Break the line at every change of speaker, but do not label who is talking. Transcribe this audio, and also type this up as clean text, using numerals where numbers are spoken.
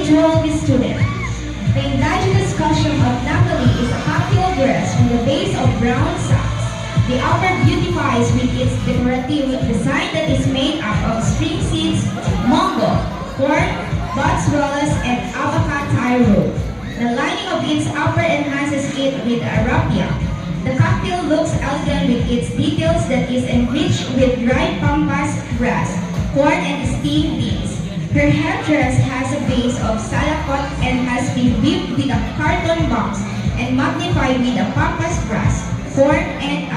jewelry student. The indigenous costume of Natalie is a cocktail dress with a base of brown socks. The upper beautifies with its decorative design that is made up of string seeds, mango, corn, mozzarella, and avocado root. The lining of its upper enhances it with a raffia. The cocktail looks elegant with its details that is enriched with dried pampas grass, corn, and steamed beans. Her headdress has a base of salakot and has been weaved with a carton box and magnified with a pampas grass, corn, and